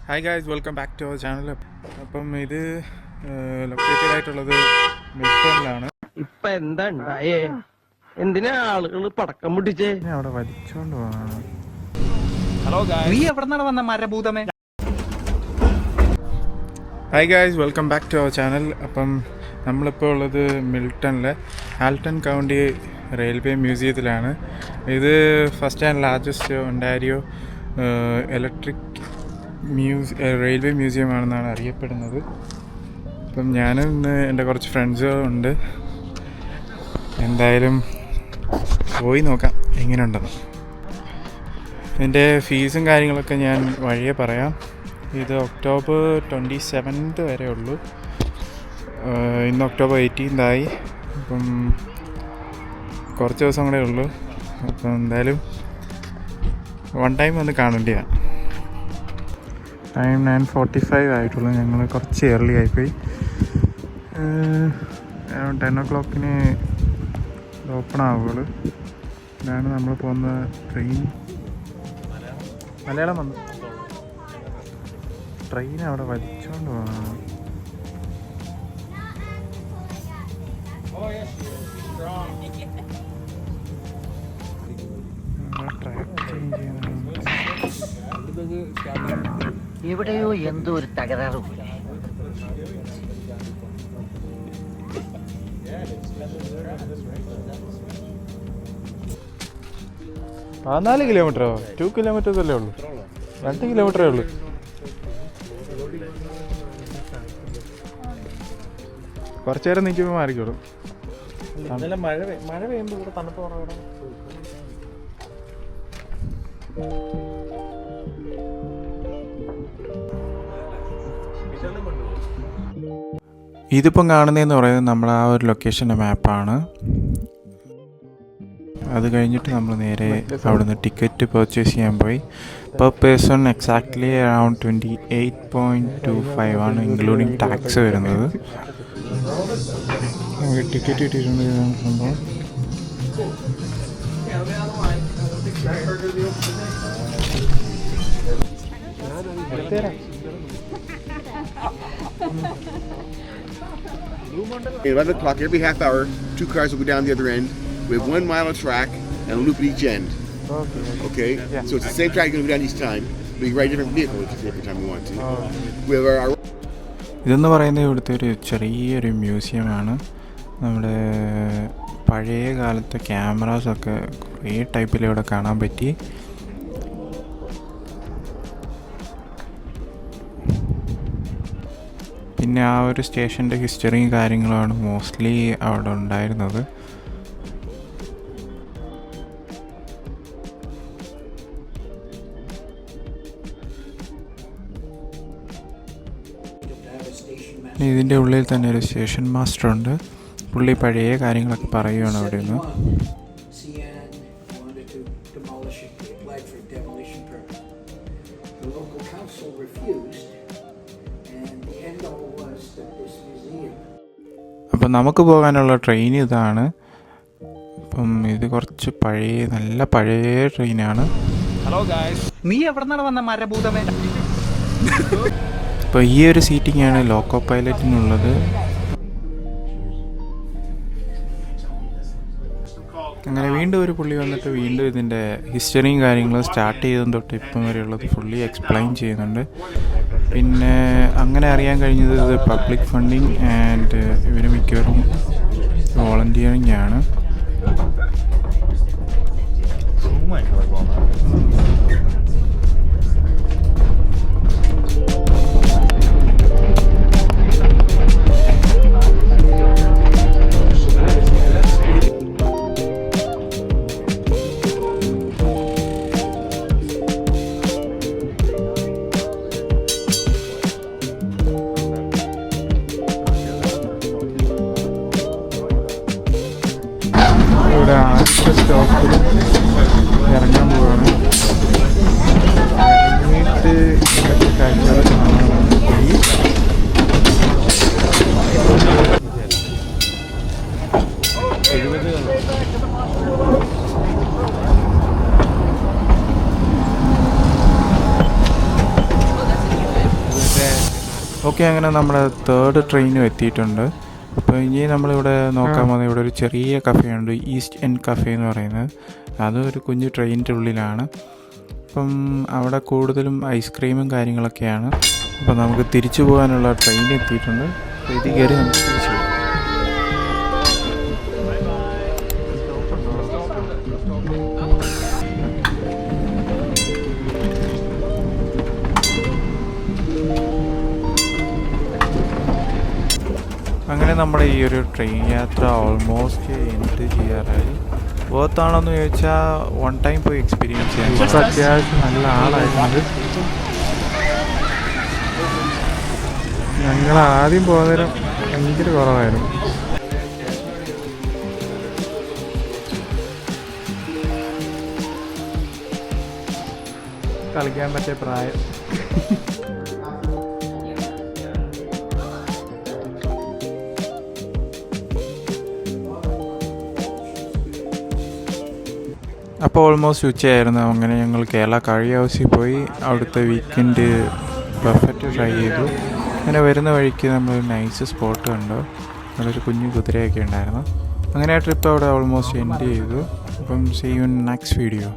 Hi guys, welcome back to our channel. അപ്പം ഇത് located ആയിട്ടുള്ളത് മിൽട്ടണിലാണ്. ഇപ്പൊ എന്താ ഉണ്ടായേ? എന്തിനാ ആളുകൾ പടക്കം പൊട്ടിച്ചേ? അവിടെ വലിച്ചോണ്ട് പോകാനാണ്. ഹലോ ഗായ്സ്, നീ എവിടെന്നാണ് വന്ന മരഭൂതമേ? Hi guys, welcome back to our channel. അപ്പം നമ്മളിപ്പോൾ ഉള്ളത് മിൽട്ടണിലെ ഹാൽട്ടൺ കൗണ്ടി റെയിൽവേ മ്യൂസിയത്തിലാണ്. ഇത് first and largest Ontario electric railway museum ആണെന്നാണ് അറിയപ്പെടുന്നത്. അപ്പം ഞാനും ഇന്ന് എൻ്റെ കുറച്ച് ഫ്രണ്ട്സുകളുണ്ട്. എന്തായാലും പോയി നോക്കാം എങ്ങനെയുണ്ടെന്ന്. ഇതിൻ്റെ ഫീസും കാര്യങ്ങളൊക്കെ ഞാൻ വഴിയെ പറയാം. ഇത് ഒക്ടോബർ 27 വരെ ഉള്ളൂ. ഇന്ന് ഒക്ടോബർ 18 ആയി. അപ്പം കുറച്ച് ദിവസം കൂടെ ഉള്ളൂ. അപ്പം എന്തായാലും വൺ ടൈം വന്ന് കാണേണ്ടതാണ്. ടൈം 9:45 ആയിട്ടുള്ളൂ. ഞങ്ങൾ കുറച്ച് ഏർലി ആയിപ്പോയി. 10 o'clock ഓപ്പൺ ആവുകയുള്ളൂ. ഇതാണ് നമ്മൾ പോകുന്ന ട്രെയിൻ. മലയാളം വന്നു. ട്രെയിൻ അവിടെ വലിച്ചുകൊണ്ട് പോകണം. ട്രാക്ക് ചേഞ്ച് ചെയ്യുന്ന എവിടെയോ എന്തോ ഒരു തകരാറ്. 4 കിലോമീറ്ററോ? 2 കിലോമീറ്റേഴ്സ് അല്ലേ ഉള്ളൂ? 2 കിലോമീറ്ററേ ഉള്ളൂ. കുറച്ചു നേരം നിൽക്കുമ്പോൾ മാറിക്കോളും. മഴ പെയ്യുമ്പോൾ ഇവിടെ തണുപ്പ് കുറവാണ്. ഇതിപ്പം കാണുന്നതെന്ന് പറയുന്നത് നമ്മൾ ആ ഒരു ലൊക്കേഷൻ്റെ മാപ്പാണ്. അത് കഴിഞ്ഞിട്ട് നമ്മൾ നേരെ അവിടുന്ന് ടിക്കറ്റ് പർച്ചേസ് ചെയ്യാൻ പോയി. പെർ പേഴ്സൺ എക്സാക്ട്ലി അറൗണ്ട് 28.25 ആണ്, ഇൻക്ലൂഡിങ് ടാക്സ് വരുന്നത്. ടിക്കറ്റ് കിട്ടിയിട്ടുണ്ട്. സംഭവം At 11 o'clock every half hour, 2 cars will go down the other end. We have 1 mile of track and a loop at each end. Okay? Yeah. So it's the same track you're going to go down each time, but you ride different vehicles every time you want to. We have our ഇതെന്ന് പറയുന്നത് ഇവിടുത്തെ ഒരു ചെറിയൊരു മ്യൂസിയമാണ്. നമ്മുടെ പഴയ കാലത്തെ ക്യാമറാസൊക്കെ കുറേ ടൈപ്പിലിവിടെ കാണാൻ പറ്റി. പിന്നെ ആ ഒരു സ്റ്റേഷൻ്റെ ഹിസ്റ്ററിയും കാര്യങ്ങളുമാണ് മോസ്റ്റ്ലി അവിടെ ഉണ്ടായിരുന്നത്. ഇതിൻ്റെ ഉള്ളിൽ തന്നെ ഒരു സ്റ്റേഷൻ മാസ്റ്റർ ഉണ്ട്. പുള്ളി പഴയ കാര്യങ്ങളൊക്കെ പറയുകയാണ് അവിടെ നിന്ന്. അപ്പം നമുക്ക് പോകാനുള്ള ട്രെയിൻ ഇതാണ്. അപ്പം ഇത് കുറച്ച് നല്ല പഴയ ട്രെയിനാണ്. ഹലോ ഗായ്സ്, നീ എവിടെന്നാണ് വന്ന മരഭൂതമേ? ഇപ്പോൾ ഈ ഒരു സീറ്റിംഗ് ആണ് ലോക്കോ പൈലറ്റിനുള്ളത്. അങ്ങനെ വീണ്ടും ഒരു പുള്ളി വന്നിട്ട് വീണ്ടും ഇതിൻ്റെ ഹിസ്റ്ററിയും കാര്യങ്ങളും സ്റ്റാർട്ട് ചെയ്തതും തൊട്ട് ഇപ്പം വരെയുള്ളത് ഫുള്ളി എക്സ്പ്ലെയിൻ ചെയ്യുന്നുണ്ട്. പിന്നെ അങ്ങനെ അറിയാൻ കഴിഞ്ഞത് ഇത് പബ്ലിക് ഫണ്ടിങ് ആൻഡ് ഇവർ മിക്കവരും വോളണ്ടിയറിങ് ആണ്. ഇവിടെ ഓക്കെ, അങ്ങനെ നമ്മുടെ 3rd ട്രെയിനും എത്തിയിട്ടുണ്ട്. അപ്പോൾ ഇനി നമ്മളിവിടെ നോക്കാൻ പോകുന്നത് ഇവിടെ ഒരു ചെറിയ കഫേയുണ്ട്, ഈസ്റ്റ് എൻഡ് കഫേ എന്ന് പറയുന്നത്. അതൊരു കുഞ്ഞു ട്രെയിനിൻ്റെ ഉള്ളിലാണ്. അപ്പം അവിടെ കൂടുതലും ഐസ്ക്രീമും കാര്യങ്ങളൊക്കെയാണ്. അപ്പം നമുക്ക് തിരിച്ചു പോകാനുള്ള ട്രെയിൻ എത്തിയിട്ടുണ്ട്. അപ്പോൾ ഇത് കയറി നമുക്ക് തിരിച്ചു പോകാം. അങ്ങനെ നമ്മുടെ ഈ ഒരു ട്രെയിൻ യാത്ര ഓൾമോസ്റ്റ് എൻഡ് ചെയ്യാറായി. വർത്താണെന്ന് ചോദിച്ചാൽ 1 ടൈം പോയി എക്സ്പീരിയൻസ് ചെയ്യാൻ. ഇപ്പോൾ അത്യാവശ്യം നല്ല ആളായിരുന്നത്. ഞങ്ങൾ ആദ്യം പോകുന്നതിനും ഭയങ്കര കുറവായിരുന്നു. കളിക്കാൻ പറ്റിയ പ്രായം. അപ്പോൾ ഓൾമോസ്റ്റ് ഉച്ചയായിരുന്നു. അങ്ങനെ ഞങ്ങൾ കേരള കറി ഹൗസിൽ പോയി അവിടുത്തെ വീക്കെൻഡ് പെർഫെക്റ്റ് ട്രൈ ചെയ്തു. അങ്ങനെ വരുന്ന വഴിക്ക് നമ്മൾ നൈസ് സ്പോട്ട് കണ്ടു. അതൊരു കുഞ്ഞു കുതിരയൊക്കെ ഉണ്ടായിരുന്നു. അങ്ങനെ ആ ട്രിപ്പ് അവിടെ ഓൾമോസ്റ്റ് എൻഡ് ചെയ്തു. അപ്പം see you in next video.